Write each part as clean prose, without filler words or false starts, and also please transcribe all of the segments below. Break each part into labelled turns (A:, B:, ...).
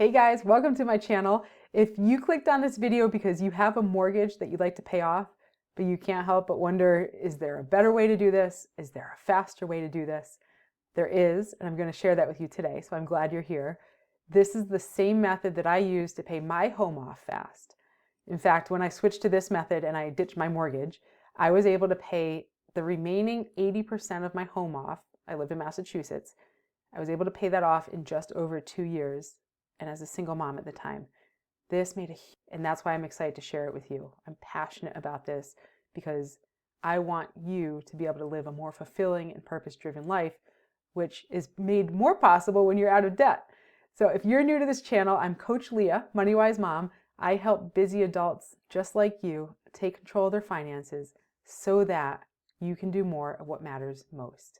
A: Hey guys, welcome to my channel. If you clicked on this video because you have a mortgage that you'd like to pay off, but you can't help but wonder, is there a better way to do this? Is there a faster way to do this? There is, and I'm going to share that with you today, so I'm glad you're here. This is the same method that I use to pay my home off fast. In fact, when I switched to this method and I ditched my mortgage, I was able to pay the remaining 80% of my home off. I live in Massachusetts. I was able to pay that off in just over 2 years, and as a single mom at the time. And that's why I'm excited to share it with you. I'm passionate about this because I want you to be able to live a more fulfilling and purpose-driven life, which is made more possible when you're out of debt. So if you're new to this channel, I'm Coach Leah, Money Wise Mom. I help busy adults just like you take control of their finances so that you can do more of what matters most.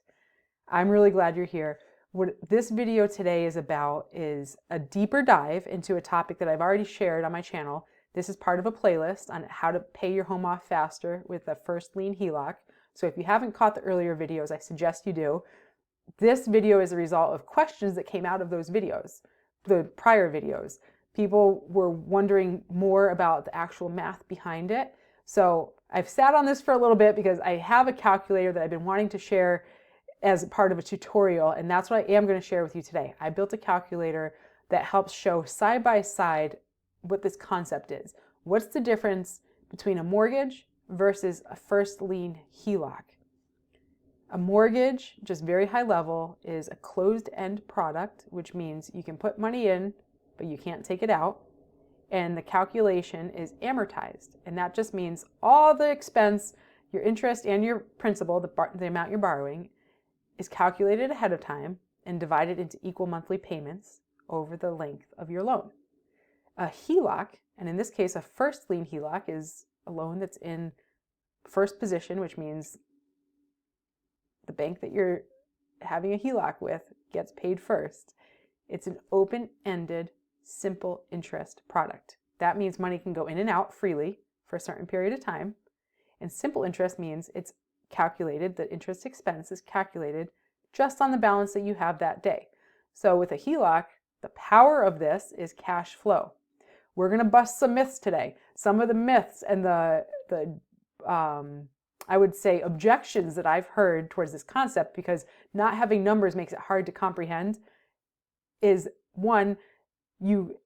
A: I'm really glad you're here. What this video today is about is a deeper dive into a topic that I've already shared on my channel. This is part of a playlist on how to pay your home off faster with a first lien HELOC. So if you haven't caught the earlier videos, I suggest you do. This video is a result of questions that came out of those videos, the prior videos. People were wondering more about the actual math behind it. So I've sat on this for a little bit because I have a calculator that I've been wanting to share as part of a tutorial, and that's what I am going to share with you today. I built a calculator that helps show side by side what this concept is. What's the difference between a mortgage versus a first lien HELOC? A mortgage, just very high level, is a closed-end product, which means you can put money in, but you can't take it out. And the calculation is amortized, and that just means all the expense, your interest and your principal, the amount you're borrowing, is calculated ahead of time and divided into equal monthly payments over the length of your loan. A HELOC, and in this case a first lien HELOC, is a loan that's in first position, which means the bank that you're having a HELOC with gets paid first. It's an open-ended, simple interest product. That means money can go in and out freely for a certain period of time. And simple interest means it's calculated, the interest expense is calculated just on the balance that you have that day. So with a HELOC, the power of this is cash flow. We're going to bust some myths today. Some of the myths and the I would say objections that I've heard towards this concept, because not having numbers makes it hard to comprehend, is one, you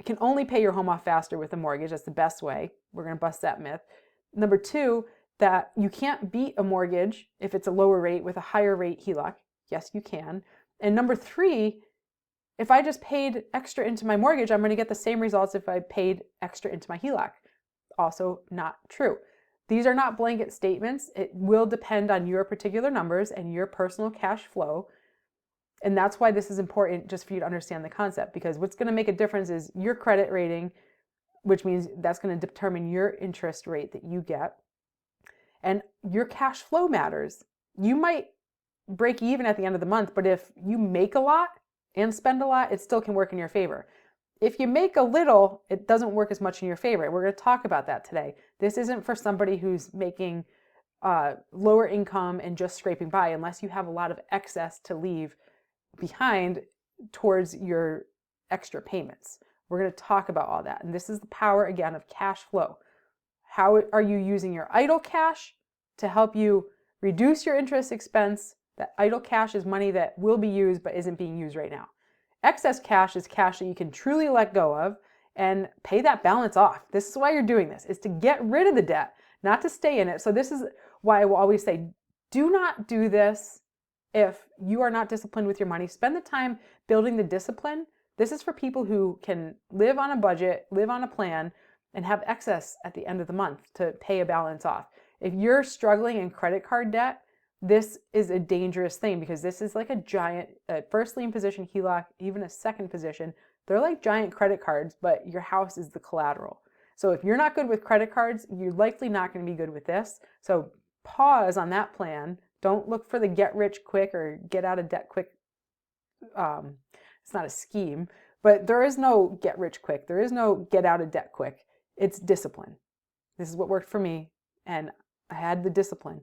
A: can only pay your home off faster with a mortgage. That's the best way. We're going to bust that myth. Number two, that you can't beat a mortgage if it's a lower rate with a higher rate HELOC. Yes, you can. And number three, if I just paid extra into my mortgage, I'm going to get the same results if I paid extra into my HELOC. Also not true. These are not blanket statements. It will depend on your particular numbers and your personal cash flow. And that's why this is important, just for you to understand the concept, because what's going to make a difference is your credit rating, which means that's going to determine your interest rate that you get. And your cash flow matters. You might break even at the end of the month, but if you make a lot and spend a lot, it still can work in your favor. If you make a little, it doesn't work as much in your favor. We're going to talk about that today. This isn't for somebody who's making lower income and just scraping by, unless you have a lot of excess to leave behind towards your extra payments. We're going to talk about all that. And this is the power, again, of cash flow. How are you using your idle cash to help you reduce your interest expense? That idle cash is money that will be used but isn't being used right now. Excess cash is cash that you can truly let go of and pay that balance off. This is why you're doing this, is to get rid of the debt, not to stay in it. So this is why I will always say, do not do this if you are not disciplined with your money. Spend the time building the discipline. This is for people who can live on a budget, live on a plan, and have excess at the end of the month to pay a balance off. If you're struggling in credit card debt, this is a dangerous thing, because this is like a giant first lien position HELOC, even a second position. They're like giant credit cards, but your house is the collateral. So if you're not good with credit cards, you're likely not going to be good with this. So pause on that plan. Don't look for the get rich quick or get out of debt quick. It's not a scheme, but there is no get rich quick. There is no get out of debt quick. It's discipline. This is what worked for me, and I had the discipline.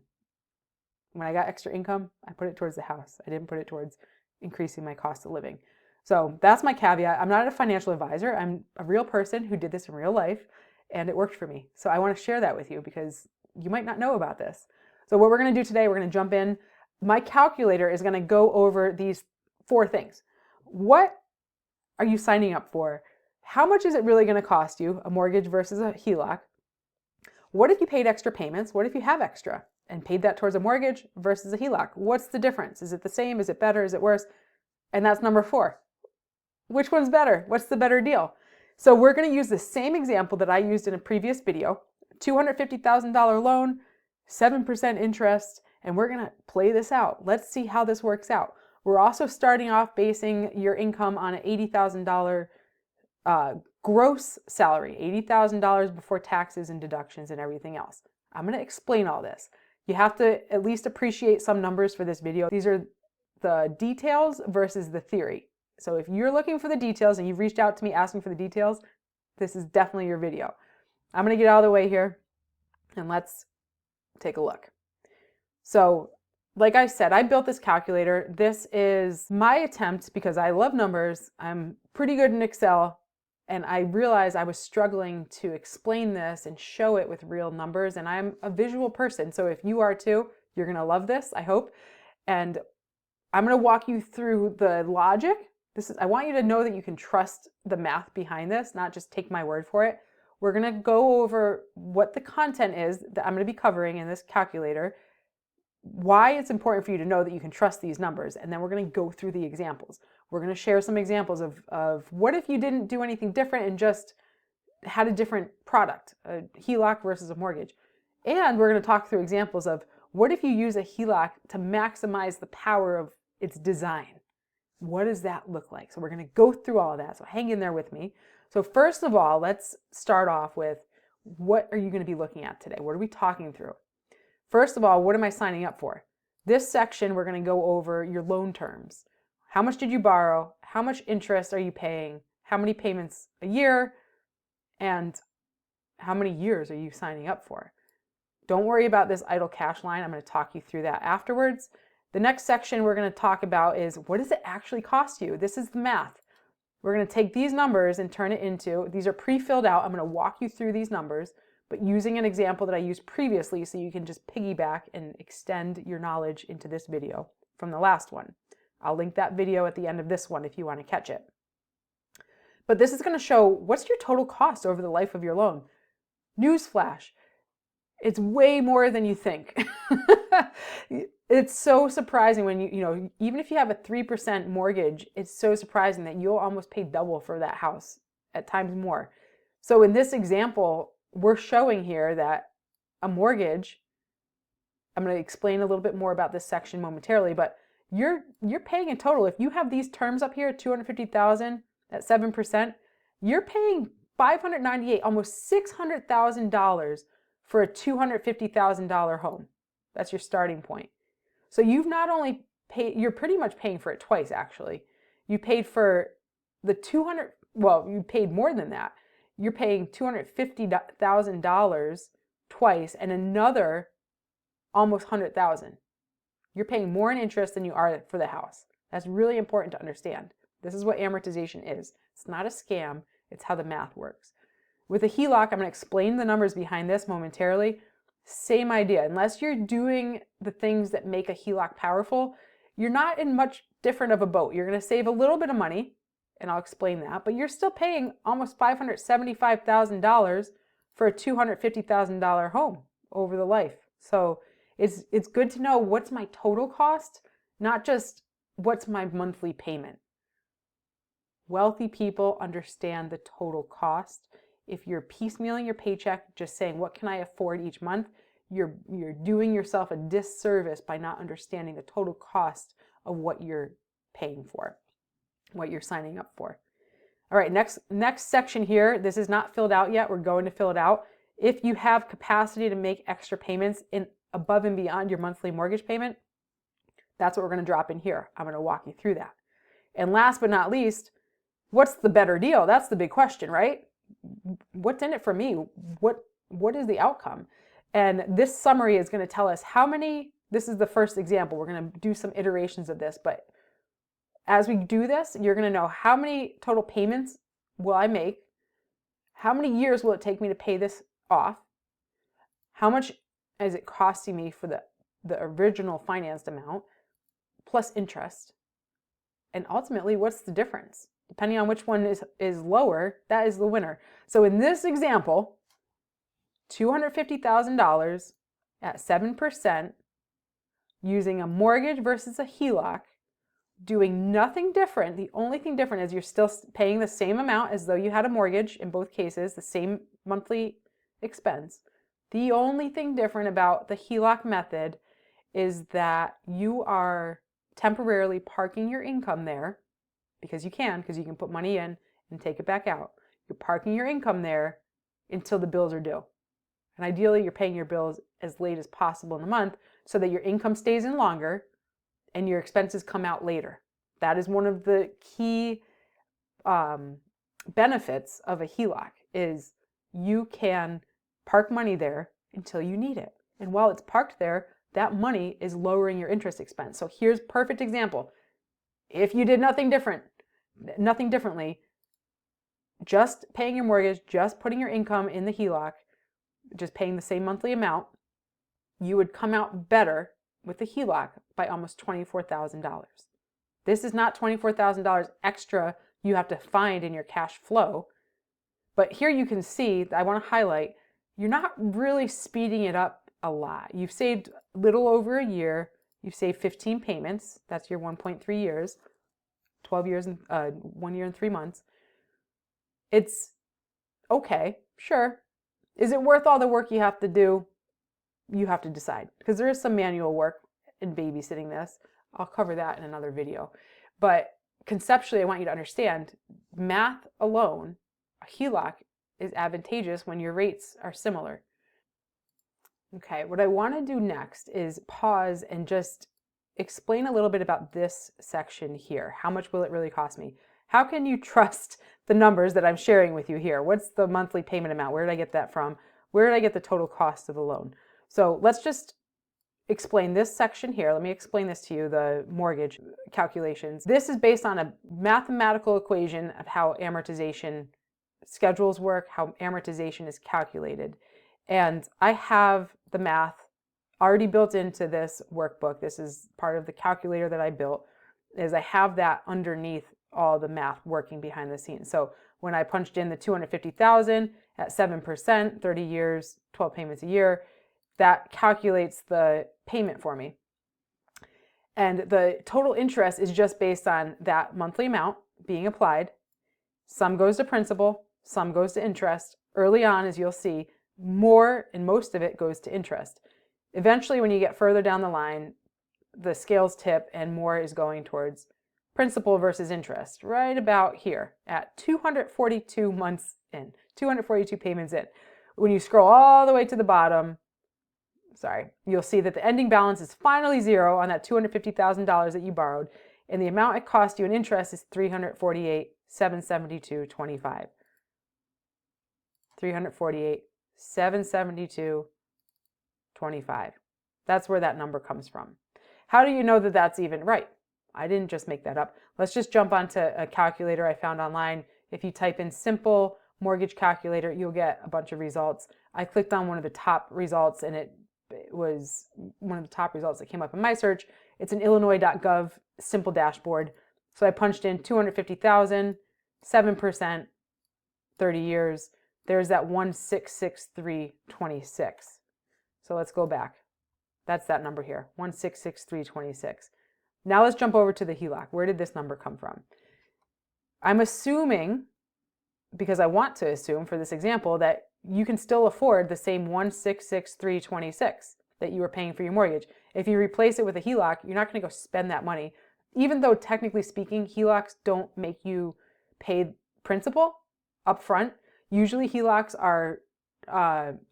A: When I got extra income, I put it towards the house. I didn't put it towards increasing my cost of living. So that's my caveat. I'm not a financial advisor. I'm a real person who did this in real life, and it worked for me. So I want to share that with you because you might not know about this. So what we're going to do today, we're going to jump in. My calculator is going to go over these 4 things. What are you signing up for? How much is it really going to cost you, a mortgage versus a HELOC? What if you paid extra payments? What if you have extra and paid that towards a mortgage versus a HELOC? What's the difference? Is it the same? Is it better? Is it worse? And that's number 4. Which one's better? What's the better deal? So we're going to use the same example that I used in a previous video, $250,000 loan, 7% interest, and we're going to play this out. Let's see how this works out. We're also starting off basing your income on an $80,000 gross salary, $80,000 before taxes and deductions and everything else. I'm going to explain all this. You have to at least appreciate some numbers for this video. These are the details versus the theory. So if you're looking for the details and you've reached out to me asking for the details, this is definitely your video. I'm going to get out of the way here and let's take a look. So like I said, I built this calculator. This is my attempt because I love numbers. I'm pretty good in Excel, and I realized I was struggling to explain this and show it with real numbers, and I'm a visual person. So if you are too, you're going to love this, I hope. And I'm going to walk you through the logic. I want you to know that you can trust the math behind this, not just take my word for it. We're going to go over what the content is that I'm going to be covering in this calculator, why it's important for you to know that you can trust these numbers, and then we're going to go through the examples. We're going to share some examples of what if you didn't do anything different and just had a different product, a HELOC versus a mortgage. And we're going to talk through examples of what if you use a HELOC to maximize the power of its design. What does that look like? So we're going to go through all of that. So hang in there with me. So first of all, let's start off with what are you going to be looking at today? What are we talking through? First of all, what am I signing up for? This section, we're going to go over your loan terms. How much did you borrow? How much interest are you paying? How many payments a year? And how many years are you signing up for? Don't worry about this idle cash line. I'm going to talk you through that afterwards. The next section we're going to talk about is what does it actually cost you? This is the math. We're going to take these numbers and turn it into, these are pre-filled out. I'm going to walk you through these numbers, but using an example that I used previously so you can just piggyback and extend your knowledge into this video from the last one. I'll link that video at the end of this one if you want to catch it. But this is going to show what's your total cost over the life of your loan. Newsflash, it's way more than you think. It's so surprising when even if you have a 3% mortgage, it's so surprising that you'll almost pay double for that house, at times more. So in this example, we're showing here that a mortgage, I'm going to explain a little bit more about this section momentarily, but you're paying in total, if you have these terms up here, $250,000 at 7%, you're paying $598, almost $600,000 for a $250,000 home. That's your starting point. So you've not only paid, you're pretty much paying for it twice, actually. You paid for the you paid more than that. You're paying $250,000 twice and another almost $100,000. You're paying more in interest than you are for the house. That's really important to understand. This is what amortization is. It's not a scam. It's how the math works. With a HELOC, I'm going to explain the numbers behind this momentarily. Same idea. Unless you're doing the things that make a HELOC powerful, you're not in much different of a boat. You're going to save a little bit of money, and I'll explain that, but you're still paying almost $575,000 for a $250,000 home over the life. So it's good to know what's my total cost, not just what's my monthly payment. Wealthy people understand the total cost. If you're piecemealing your paycheck, just saying, what can I afford each month? You're doing yourself a disservice by not understanding the total cost of what you're paying for, what you're signing up for. All right, next section here. This is not filled out yet. We're going to fill it out. If you have capacity to make extra payments above and beyond your monthly mortgage payment, that's what we're going to drop in here. I'm going to walk you through that. And last but not least, what's the better deal? That's the big question, right? What's in it for me? What is the outcome? And this summary is going to tell us how many, this is the first example. We're going to do some iterations of this, but as we do this, you're going to know how many total payments will I make, how many years will it take me to pay this off, how much is it costing me for the original financed amount, plus interest, and ultimately, what's the difference? Depending on which one is lower, that is the winner. So in this example, $250,000 at 7%, using a mortgage versus a HELOC, doing nothing different. The only thing different is you're still paying the same amount as though you had a mortgage in both cases, the same monthly expense. The only thing different about the HELOC method is that you are temporarily parking your income there because you can put money in and take it back out. You're parking your income there until the bills are due. And ideally, you're paying your bills as late as possible in the month so that your income stays in longer and your expenses come out later. That is one of the key benefits of a HELOC is you can park money there until you need it. And while it's parked there, that money is lowering your interest expense. So here's a perfect example. If you did nothing differently, just paying your mortgage, just putting your income in the HELOC, just paying the same monthly amount, you would come out better with the HELOC by almost $24,000. This is not $24,000 extra you have to find in your cash flow. But here you can see, I want to highlight, you're not really speeding it up a lot. You've saved a little over a year. You've saved 15 payments. That's your 1.3 years, 12 years and 1 year and 3 months. It's okay, sure. Is it worth all the work you have to do? You have to decide, because there is some manual work in babysitting this. I'll cover that in another video. But conceptually, I want you to understand, math alone, a HELOC is advantageous when your rates are similar. Okay, what I want to do next is pause and just explain a little bit about this section here. How much will it really cost me? How can you trust the numbers that I'm sharing with you here? What's the monthly payment amount? Where did I get that from? Where did I get the total cost of the loan? So let's just explain this section here. Let me explain this to you, the mortgage calculations. This is based on a mathematical equation of how amortization schedules work, how amortization is calculated. And I have the math already built into this workbook. This is part of the calculator that I built, is I have that underneath all the math working behind the scenes. So when I punched in the $250,000 at 7%, 30 years, 12 payments a year, that calculates the payment for me. And the total interest is just based on that monthly amount being applied. Some goes to principal, some goes to interest. Early on, as you'll see, more and most of it goes to interest. Eventually, when you get further down the line, the scales tip and more is going towards principal versus interest, right about here at 242 months in, 242 payments in. When you scroll all the way to the bottom, you'll see that the ending balance is finally zero on that $250,000 that you borrowed, and the amount it cost you in interest is $348,772.25. $348,772.25. That's where that number comes from. How do you know that that's even right? I didn't just make that up. Let's just jump onto a calculator I found online. If you type in simple mortgage calculator, you'll get a bunch of results. I clicked on one of the top results, and it was one of the top results that came up in my search. It's an illinois.gov simple dashboard. So I punched in 250,000, 7%, 30 years. There's that 166326. So let's go back. That's that number here, 166326. Now let's jump over to the HELOC. Where did this number come from? I'm assuming, because I want to assume for this example, that you can still afford the same 166326 that you were paying for your mortgage. If you replace it with a HELOC, you're not going to go spend that money. Even though technically speaking, HELOCs don't make you pay principal up front. Usually HELOCs are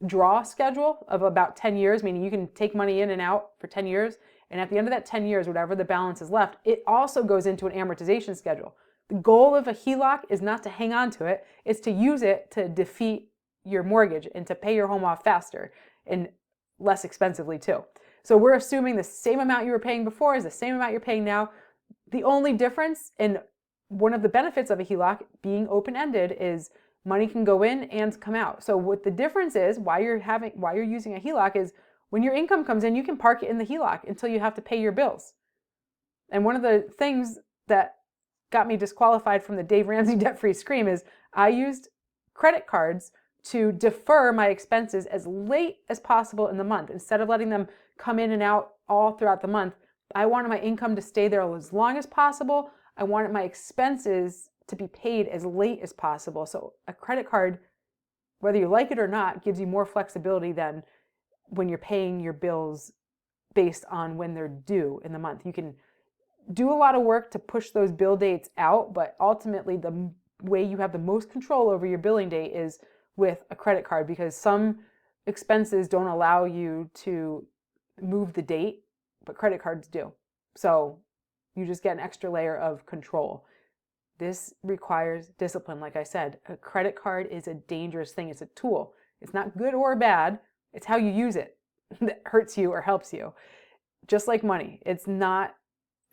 A: draw schedule of about 10 years, meaning you can take money in and out for 10 years. And at the end of that 10 years, whatever the balance is left, it also goes into an amortization schedule. The goal of a HELOC is not to hang on to it. It's to use it to defeat your mortgage and to pay your home off faster and less expensively too. So we're assuming the same amount you were paying before is the same amount you're paying now. The only difference in one of the benefits of a HELOC being open-ended is money can go in and come out. So what the difference is, why you're using a HELOC is when your income comes in, you can park it in the HELOC until you have to pay your bills. And one of the things that got me disqualified from the Dave Ramsey debt-free scream is I used credit cards to defer my expenses as late as possible in the month. Instead of letting them come in and out all throughout the month, I wanted my income to stay there as long as possible. I wanted my expenses to be paid as late as possible. So a credit card, whether you like it or not, gives you more flexibility than when you're paying your bills based on when they're due in the month. You can do a lot of work to push those bill dates out, but ultimately the way you have the most control over your billing date is with a credit card, because some expenses don't allow you to move the date, but credit cards do. So you just get an extra layer of control. This requires discipline. Like I said, a credit card is a dangerous thing. It's a tool. It's not good or bad. It's how you use it that hurts you or helps you. Just like money, it's not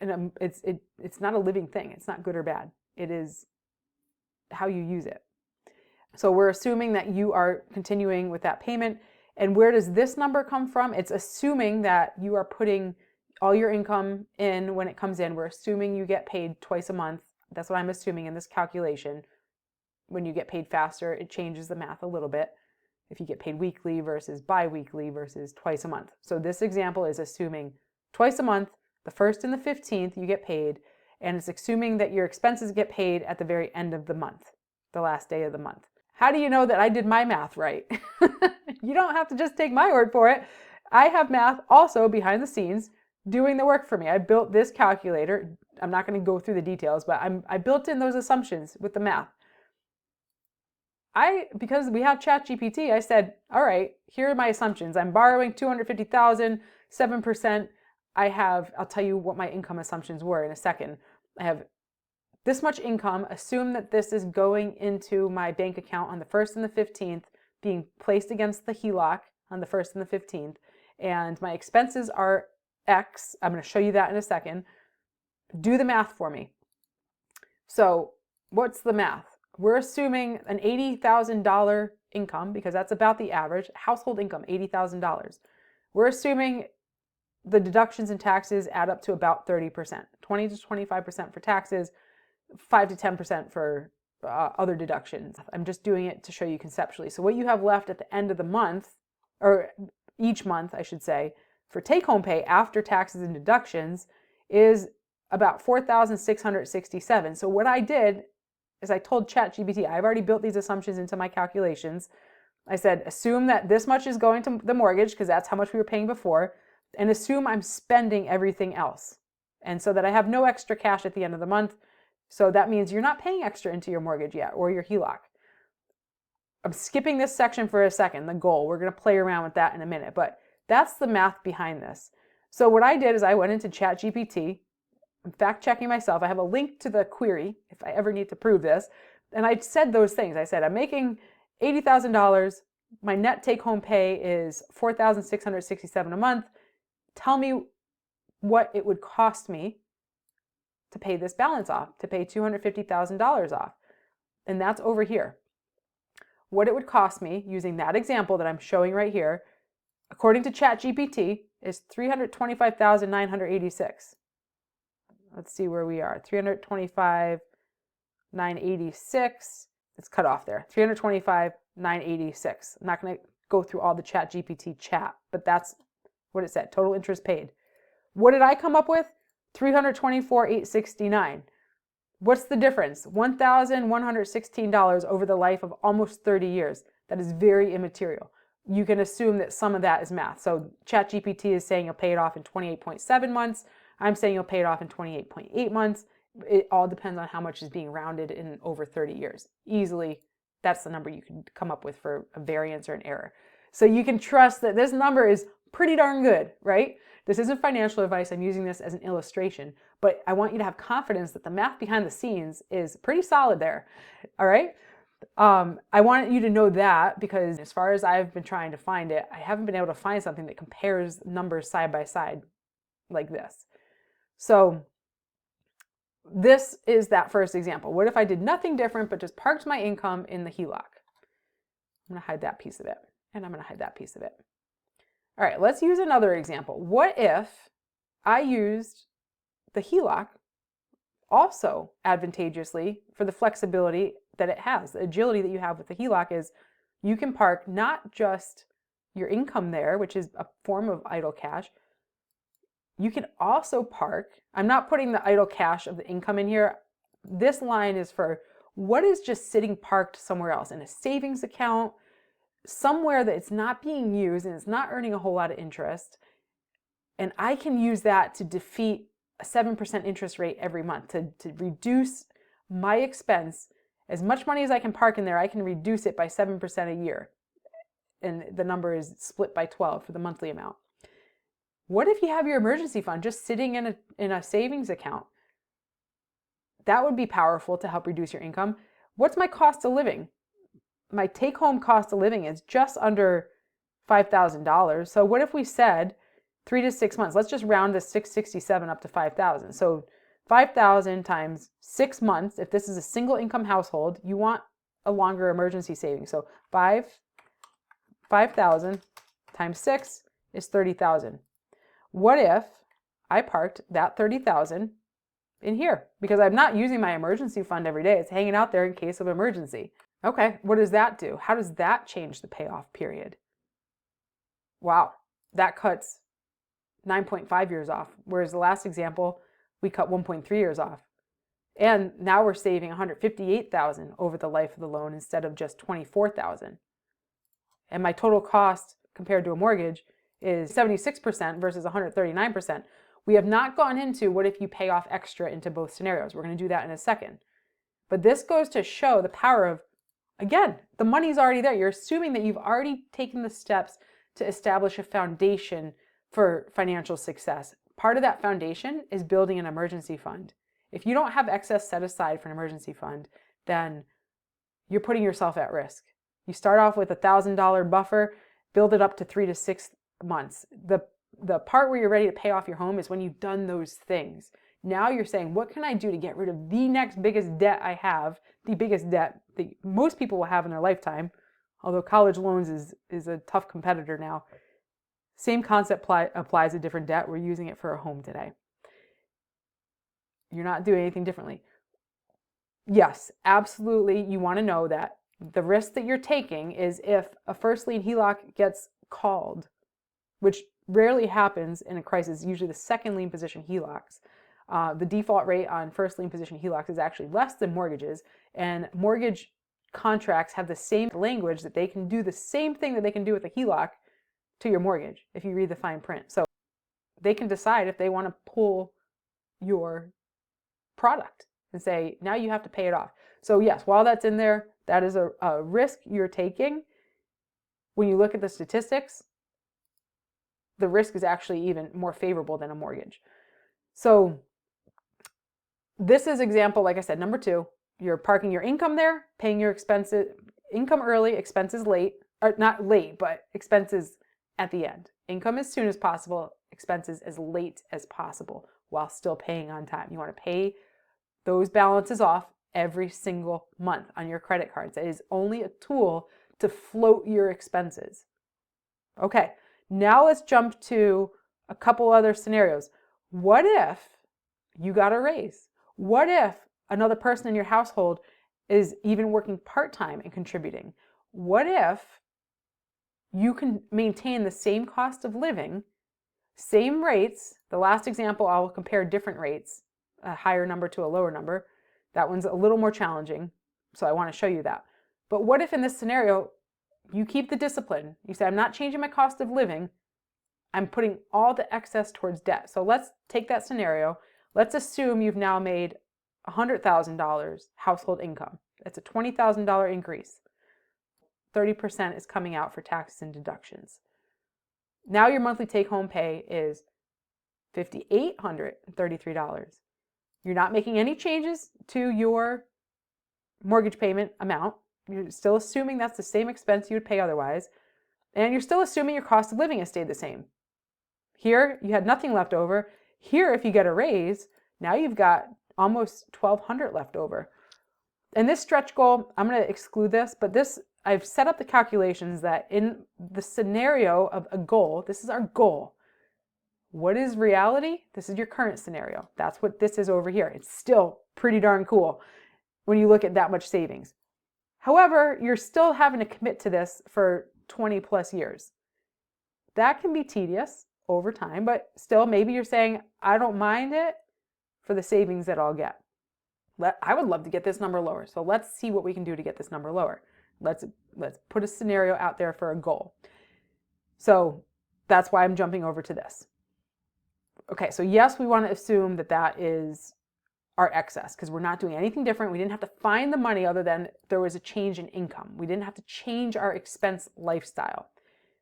A: a living thing. It's not good or bad. It is how you use it. So we're assuming that you are continuing with that payment. And where does this number come from? It's assuming that you are putting all your income in when it comes in. We're assuming you get paid twice a month. That's what I'm assuming in this calculation. When you get paid faster, it changes the math a little bit. If you get paid weekly versus bi-weekly versus twice a month. So this example is assuming twice a month, the 1st and the 15th, you get paid. And it's assuming that your expenses get paid at the very end of the month, the last day of the month. How do you know that I did my math right? You don't have to just take my word for it. I have math also behind the scenes doing the work for me. I built this calculator. I'm not going to go through the details, but I built in those assumptions with the math. Because we have ChatGPT, I said, all right, here are my assumptions. I'm borrowing $250,000, 7%. I'll tell you what my income assumptions were in a second. I have this much income, assume that this is going into my bank account on the 1st and the 15th, being placed against the HELOC on the 1st and the 15th, and my expenses are X. I'm going to show you that in a second. Do the math for me. So what's the math? We're assuming an $80,000 income, because that's about the average household income, $80,000. We're assuming the deductions and taxes add up to about 30%, 20 to 25% for taxes, 5 to 10% for other deductions. I'm just doing it to show you conceptually. So what you have left at the end of the month, or each month, I should say, for take-home pay after taxes and deductions is about $4,667. So what I did is I told ChatGPT, I've already built these assumptions into my calculations. I said, assume that this much is going to the mortgage, because that's how much we were paying before, and assume I'm spending everything else. And so that I have no extra cash at the end of the month. So that means you're not paying extra into your mortgage yet, or your HELOC. I'm skipping this section for a second, the goal. We're going to play around with that in a minute, but that's the math behind this. So what I did is I went into ChatGPT. I'm fact checking myself. I have a link to the query if I ever need to prove this. And I said those things. I said, I'm making $80,000. My net take home pay is $4,667 a month. Tell me what it would cost me to pay this balance off, to pay $250,000 off. And that's over here. What it would cost me using that example that I'm showing right here, according to ChatGPT, is $325,986. Let's see where we are. $325,986. It's cut off there. $325,986. I'm not going to go through all the ChatGPT chat, but that's what it said. Total interest paid. What did I come up with? $324,869. What's the difference? $1,116 over the life of almost 30 years. That is very immaterial. You can assume that some of that is math. So ChatGPT is saying you'll pay it off in 28.7 months. I'm saying you'll pay it off in 28.8 months. It all depends on how much is being rounded in over 30 years. Easily, that's the number you can come up with for a variance or an error. So you can trust that this number is pretty darn good, right? This isn't financial advice. I'm using this as an illustration, but I want you to have confidence that the math behind the scenes is pretty solid there. All right. I want you to know that, because as far as I've been trying to find it, I haven't been able to find something that compares numbers side by side like this. So this is that first example. What if I did nothing different but just parked my income in the HELOC? I'm going to hide that piece of it, and I'm going to hide that piece of it. All right, let's use another example. What if I used the HELOC also advantageously for the flexibility that it has? The agility that you have with the HELOC is you can park not just your income there, which is a form of idle cash. You can also park, I'm not putting the idle cash of the income in here. This line is for what is just sitting parked somewhere else, in a savings account, somewhere that it's not being used and it's not earning a whole lot of interest. And I can use that to defeat a 7% interest rate every month to reduce my expense. As much money as I can park in there, I can reduce it by 7% a year. And the number is split by 12 for the monthly amount. What if you have your emergency fund just sitting in a savings account? That would be powerful to help reduce your income. What's my cost of living? My take-home cost of living is just under $5,000. So what if we said 3 to 6 months? Let's just round the 667 up to 5,000. So 5,000 times 6 months. If this is a single income household, you want a longer emergency savings. So 5,000 times 6 is 30,000. What if I parked that 30,000 in here? Because I'm not using my emergency fund every day. It's hanging out there in case of emergency. Okay, what does that do? How does that change the payoff period? Wow, that cuts 9.5 years off, whereas the last example, we cut 1.3 years off. And now we're saving 158,000 over the life of the loan instead of just 24,000. And my total cost compared to a mortgage is 76% versus 139%. We have not gone into what if you pay off extra into both scenarios. We're going to do that in a second. But this goes to show the power of, again, the money's already there. You're assuming that you've already taken the steps to establish a foundation for financial success. Part of that foundation is building an emergency fund. If you don't have excess set aside for an emergency fund, then you're putting yourself at risk. You start off with a $1,000 buffer, build it up to 3 to 6 months. The part where you're ready to pay off your home is when you've done those things. Now you're saying, what can I do to get rid of the next biggest debt I have, the biggest debt that most people will have in their lifetime, although college loans is a tough competitor now. Same concept applies to different debt. We're using it for a home today. You're not doing anything differently. Yes, absolutely. You want to know that the risk that you're taking is if a first lien HELOC gets called, which rarely happens in a crisis, usually the second lien position HELOCs. The default rate on first lien position HELOCs is actually less than mortgages, and mortgage contracts have the same language that they can do the same thing that they can do with a HELOC to your mortgage if you read the fine print. So they can decide if they want to pull your product and say, now you have to pay it off. So yes, while that's in there, that is a risk you're taking. When you look at the statistics, the risk is actually even more favorable than a mortgage. So this is example, like I said, number 2, you're parking your income there, paying your expenses, income early, expenses late, or not late, but expenses at the end. Income as soon as possible, expenses as late as possible while still paying on time. You want to pay those balances off every single month on your credit cards. It is only a tool to float your expenses. Okay, now let's jump to a couple other scenarios. What if you got a raise? What if another person in your household is even working part-time and contributing? What if you can maintain the same cost of living, same rates? The last example, I'll compare different rates, a higher number to a lower number. That one's a little more challenging, so I want to show you that. But what if in this scenario, you keep the discipline? You say, I'm not changing my cost of living. I'm putting all the excess towards debt. So let's take that scenario. Let's assume you've now made $100,000 household income. That's a $20,000 increase. 30% is coming out for taxes and deductions. Now your monthly take-home pay is $5,833. You're not making any changes to your mortgage payment amount. You're still assuming that's the same expense you would pay otherwise. And you're still assuming your cost of living has stayed the same. Here, you had nothing left over. Here, if you get a raise, now you've got almost 1,200 left over. And this stretch goal, I'm going to exclude this, but this, I've set up the calculations that in the scenario of a goal, this is our goal. What is reality? This is your current scenario. That's what this is over here. It's still pretty darn cool when you look at that much savings. However, you're still having to commit to this for 20 plus years. That can be tedious over time, but still maybe you're saying, I don't mind it for the savings that I'll get. I would love to get this number lower. So let's see what we can do to get this number lower. Let's put a scenario out there for a goal. So that's why I'm jumping over to this. Okay, so yes, we want to assume that that is our excess because we're not doing anything different. We didn't have to find the money other than there was a change in income. We didn't have to change our expense lifestyle.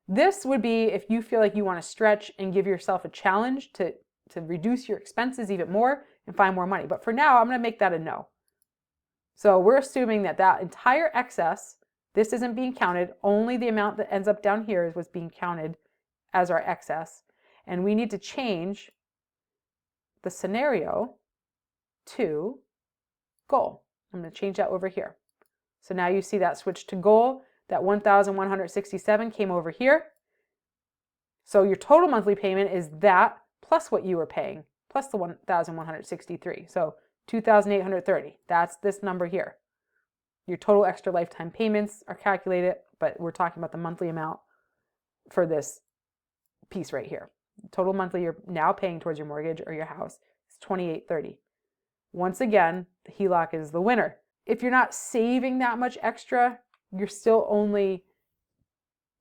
A: This would be if you feel like you want to stretch and give yourself a challenge to reduce your expenses even more and find more money. But for now, I'm going to make that a no. So we're assuming that that entire excess, this isn't being counted. Only the amount that ends up down here is what's being counted as our excess. And we need to change the scenario to goal. I'm going to change that over here. So now you see that switch to goal. That 1,167 came over here. So your total monthly payment is that plus what you were paying, plus the 1,163. So 2,830. That's this number here. Your total extra lifetime payments are calculated, but we're talking about the monthly amount for this piece right here. Total monthly you're now paying towards your mortgage or your house is $2,830. Once again, the HELOC is the winner. If you're not saving that much extra, you're still only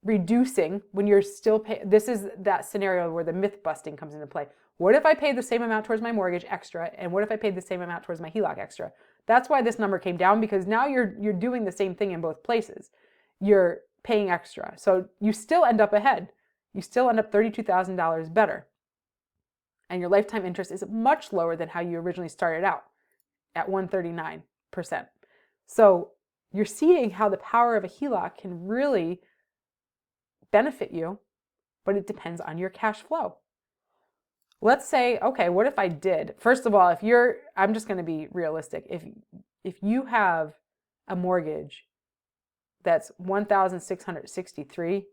A: reducing when you're still paying. This is that scenario where the myth busting comes into play. What if I paid the same amount towards my mortgage extra, and what if I paid the same amount towards my HELOC extra? That's why this number came down, because now you're doing the same thing in both places. You're paying extra. So you still end up ahead. You still end up $32,000 better. And your lifetime interest is much lower than how you originally started out at 139%. So you're seeing how the power of a HELOC can really benefit you, but it depends on your cash flow. Let's say, okay, what if I did? First of all, I'm just going to be realistic. If you have a mortgage that's $1,663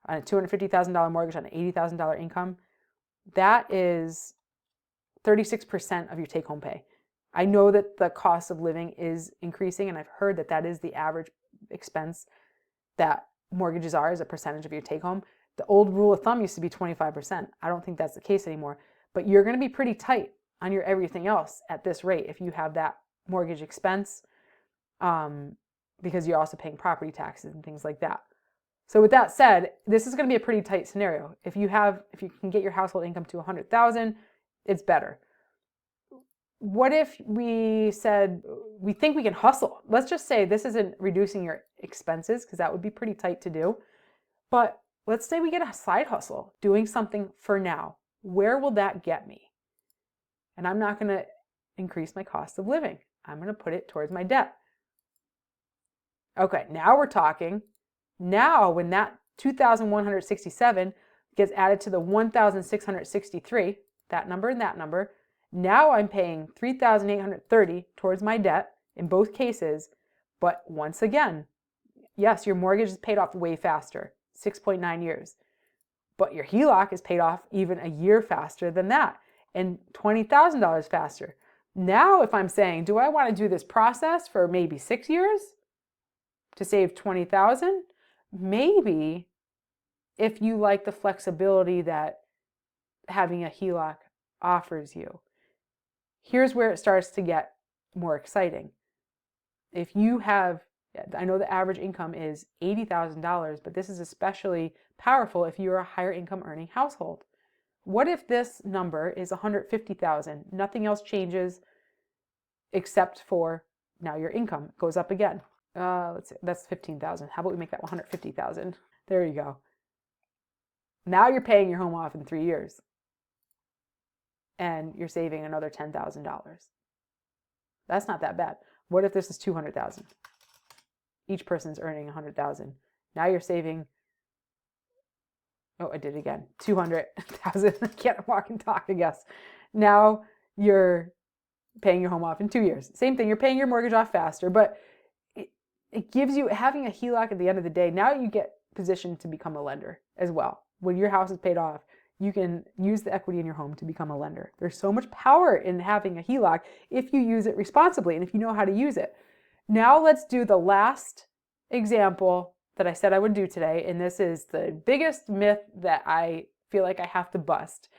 A: on a $250,000 mortgage on an $80,000 income, that is 36% of your take-home pay. I know that the cost of living is increasing, and I've heard that that is the average expense that mortgages are as a percentage of your take-home. The old rule of thumb used to be 25%. I don't think that's the case anymore. But you're going to be pretty tight on your everything else at this rate if you have that mortgage expense, because you're also paying property taxes and things like that. So with that said, this is going to be a pretty tight scenario. If you can get your household income to $100,000, it's better. What if we said we think we can hustle? Let's just say this isn't reducing your expenses, because that would be pretty tight to do. But let's say we get a side hustle, doing something for now. Where will that get me? And I'm not going to increase my cost of living. I'm going to put it towards my debt. Okay, now we're talking. Now, when that 2,167 gets added to the 1,663, that number and that number, now I'm paying $3,830 towards my debt in both cases. But once again, yes, your mortgage is paid off way faster, 6.9 years. But your HELOC is paid off even a year faster than that, and $20,000 faster. Now, if I'm saying, do I want to do this process for maybe 6 years to save $20,000? Maybe, if you like the flexibility that having a HELOC offers you. Here's where it starts to get more exciting. If you have, I know the average income is $80,000, but this is especially powerful if you're a higher income earning household. What if this number is $150,000? Nothing else changes except for now your income goes up again. Let's see, that's $15,000. How about we make that $150,000? There you go. Now you're paying your home off in 3 years, and you're saving another $10,000. That's not that bad. What if this is $200,000? Each person's earning $100,000. Now you're saving. Oh, I did it again. $200,000. I can't walk and talk, I guess. Now you're paying your home off in 2 years. Same thing, you're paying your mortgage off faster, but it gives you, having a HELOC at the end of the day, now you get positioned to become a lender as well. When your house is paid off, you can use the equity in your home to become a lender. There's so much power in having a HELOC if you use it responsibly and if you know how to use it. Now let's do the last example that I said I would do today, and this is the biggest myth that I feel like I have to bust,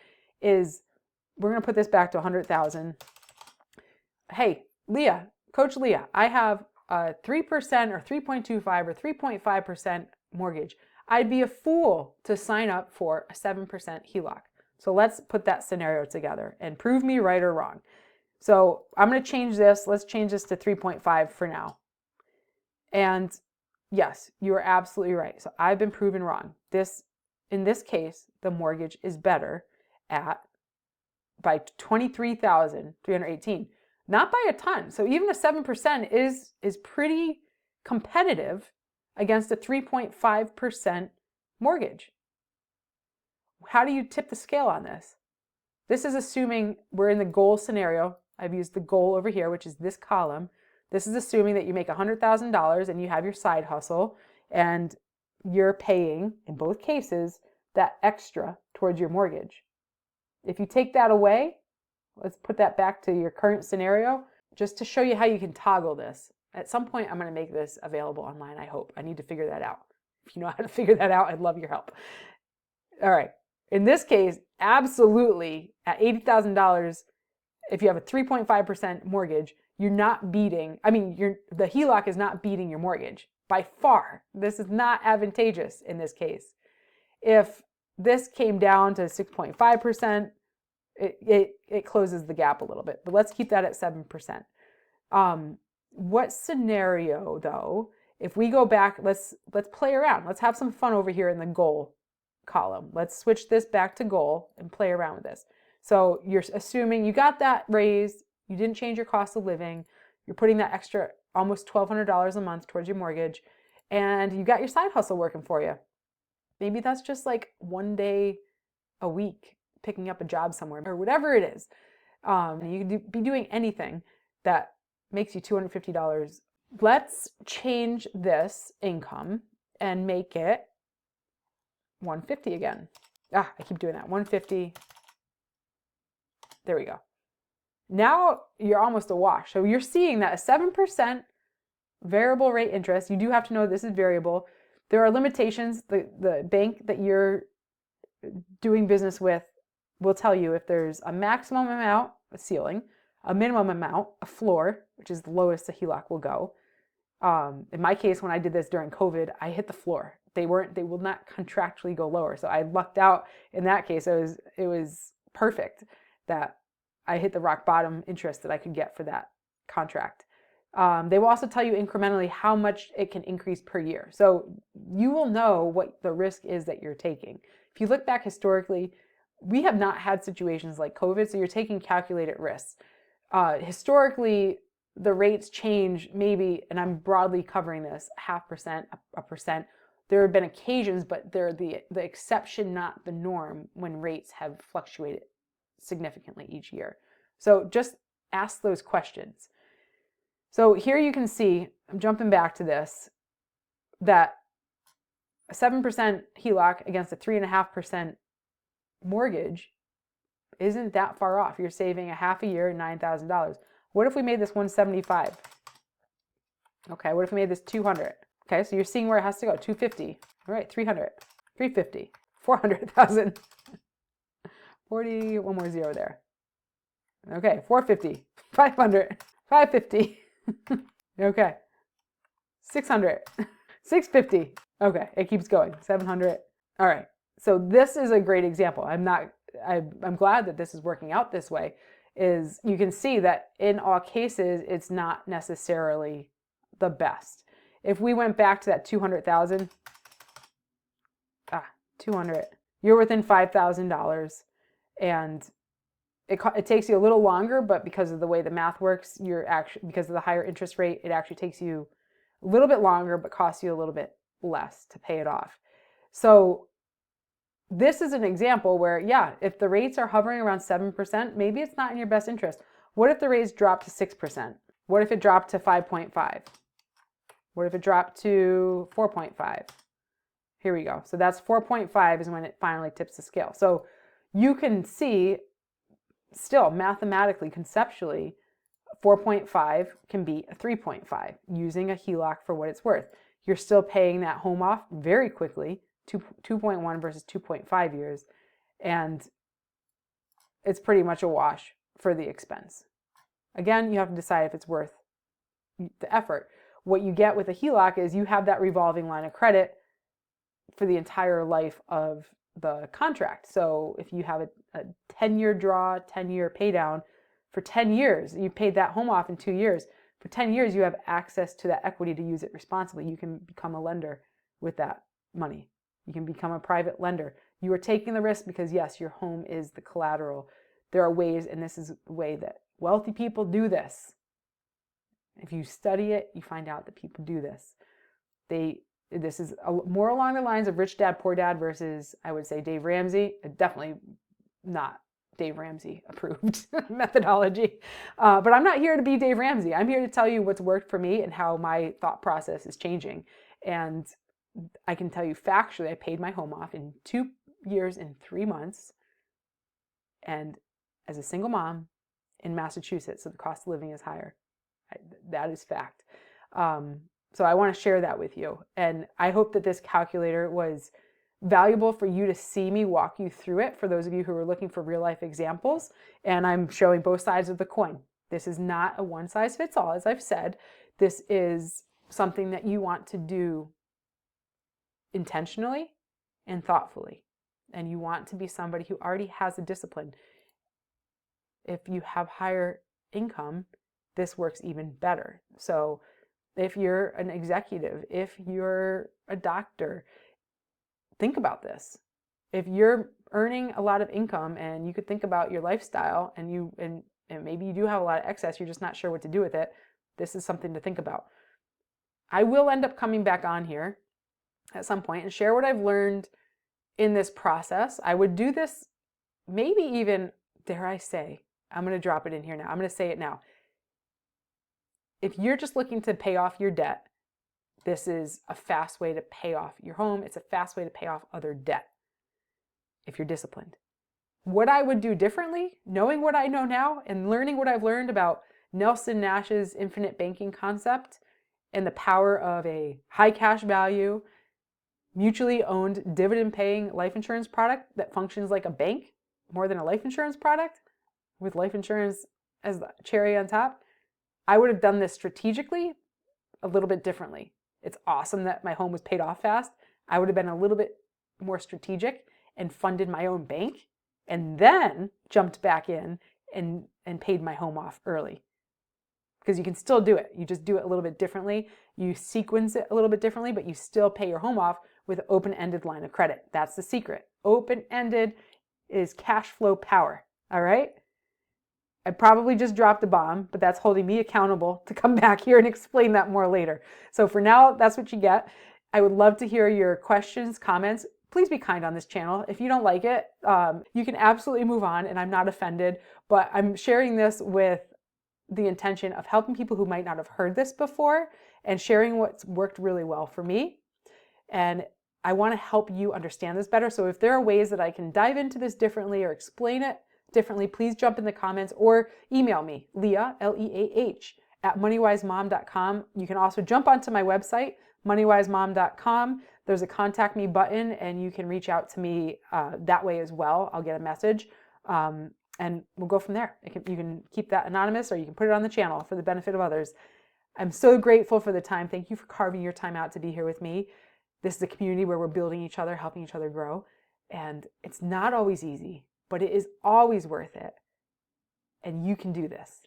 A: is we're going to put this back to 100,000. Hey, Leah, Coach Leah, I have a 3% or 3.25 or 3.5% mortgage. I'd be a fool to sign up for a 7% HELOC. So let's put that scenario together and prove me right or wrong. So I'm going to change this. Let's change this to 3.5 for now. And yes, you are absolutely right. So I've been proven wrong. In this case, the mortgage is better by 23,318, not by a ton. So even a 7% is pretty competitive against a 3.5% mortgage. How do you tip the scale on this? This is assuming we're in the goal scenario. I've used the goal over here, which is this column. This is assuming that you make $100,000 and you have your side hustle and you're paying, in both cases, that extra towards your mortgage. If you take that away, let's put that back to your current scenario, just to show you how you can toggle this. At some point, I'm going to make this available online, I hope. I need to figure that out. If you know how to figure that out, I'd love your help. All right. In this case, absolutely, at $80,000, if you have a 3.5% mortgage, you're not beating, the HELOC is not beating your mortgage by far. This is not advantageous in this case. If this came down to 6.5%, it closes the gap a little bit, but let's keep that at 7%. What scenario though, if we go back, let's play around. Let's have some fun over here in the goal column. Let's switch this back to goal and play around with this. So you're assuming you got that raise, you didn't change your cost of living, you're putting that extra almost $1,200 a month towards your mortgage, and you got your side hustle working for you. Maybe that's just like one day a week picking up a job somewhere or whatever it is. You could be doing anything that makes you $250. Let's change this income and make it 150 again. I keep doing that. 150. There we go. Now you're almost a wash. So you're seeing that a 7% variable rate interest, you do have to know this is variable. There are limitations. The bank that you're doing business with will tell you if there's a maximum amount, a ceiling, a minimum amount, a floor, which is the lowest a HELOC will go. In my case, when I did this during COVID, I hit the floor. They will not contractually go lower. So I lucked out in that case. It was perfect that I hit the rock bottom interest that I could get for that contract. They will also tell you incrementally how much it can increase per year. So you will know what the risk is that you're taking. If you look back historically, we have not had situations like COVID, so you're taking calculated risks. Historically, the rates change maybe, and I'm broadly covering this, 0.5%, 1%. There have been occasions, but they're the exception, not the norm, when rates have fluctuated significantly each year. So just ask those questions. So here you can see, I'm jumping back to this, that a 7% HELOC against a 3.5% mortgage isn't that far off. You're saving a half a year, $9,000. What if we made this 175? Okay, what if we made this 200? Okay, so you're seeing where it has to go, 250. All right, 300, 350, 400,000. 40, one more zero there. Okay, 450, 500, 550. Okay, 600, 650. Okay, it keeps going, 700. All right, so this is a great example. I'm glad that this is working out this way. Is you can see that in all cases, it's not necessarily the best. If we went back to that 200,000, 200, you're within $5,000, and it takes you a little longer, but because of the way the math works, because of the higher interest rate, it actually takes you a little bit longer, but costs you a little bit less to pay it off. So this is an example where, yeah, if the rates are hovering around 7%, maybe it's not in your best interest. What if the rates dropped to 6%? What if it dropped to 5.5? What if it dropped to 4.5? Here we go. So that's 4.5 is when it finally tips the scale. So you can see still mathematically, conceptually, 4.5 can be a 3.5 using a HELOC for what it's worth. You're still paying that home off very quickly, 2.1 versus 2.5 years, and it's pretty much a wash for the expense. Again, you have to decide if it's worth the effort. What you get with a HELOC is you have that revolving line of credit for the entire life of the contract. So if you have a 10-year draw, 10-year pay down, for 10 years, you paid that home off in 2 years. For 10 years, you have access to that equity to use it responsibly. You can become a lender with that money. You can become a private lender. You are taking the risk because, yes, your home is the collateral. There are ways, and this is the way that wealthy people do this. If you study it, you find out that people do this. This is more along the lines of Rich Dad, Poor Dad versus, I would say, Dave Ramsey. Definitely not Dave Ramsey approved methodology. But I'm not here to be Dave Ramsey. I'm here to tell you what's worked for me and how my thought process is changing. And I can tell you factually, I paid my home off in 2 years and 3 months. And as a single mom in Massachusetts, so the cost of living is higher. That is fact. So I want to share that with you. And I hope that this calculator was valuable for you to see me walk you through it, for those of you who are looking for real life examples. And I'm showing both sides of the coin. This is not a one size fits all, as I've said. This is something that you want to do intentionally and thoughtfully. And you want to be somebody who already has a discipline. If you have higher income, this works even better. So if you're an executive, if you're a doctor, think about this. If you're earning a lot of income and you could think about your lifestyle and maybe you do have a lot of excess, you're just not sure what to do with it, this is something to think about. I will end up coming back on here at some point and share what I've learned in this process. I would do this maybe even, dare I say, I'm going to drop it in here now. I'm going to say it now. If you're just looking to pay off your debt, this is a fast way to pay off your home. It's a fast way to pay off other debt if you're disciplined. What I would do differently, knowing what I know now and learning what I've learned about Nelson Nash's infinite banking concept and the power of a high cash value, mutually owned, dividend-paying life insurance product that functions like a bank more than a life insurance product, with life insurance as the cherry on top, I would have done this strategically a little bit differently. It's awesome that my home was paid off fast. I would have been a little bit more strategic and funded my own bank and then jumped back in and paid my home off early. Because you can still do it. You just do it a little bit differently. You sequence it a little bit differently, but you still pay your home off with an open-ended line of credit. That's the secret. Open-ended is cash flow power. All right? I probably just dropped a bomb, but that's holding me accountable to come back here and explain that more later. So for now, that's what you get. I would love to hear your questions, comments. Please be kind on this channel. If you don't like it, you can absolutely move on, and I'm not offended, but I'm sharing this with the intention of helping people who might not have heard this before and sharing what's worked really well for me. And I want to help you understand this better. So if there are ways that I can dive into this differently or explain it differently, please jump in the comments or email me, Leah, Leah, at moneywisemom.com. You can also jump onto my website, moneywisemom.com. There's a contact me button and you can reach out to me that way as well. I'll get a message and we'll go from there. You can keep that anonymous or you can put it on the channel for the benefit of others. I'm so grateful for the time. Thank you for carving your time out to be here with me. This is a community where we're building each other, helping each other grow. And it's not always easy, but it is always worth it. And you can do this.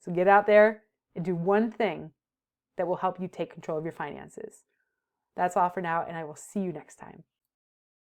A: So get out there and do one thing that will help you take control of your finances. That's all for now, and I will see you next time.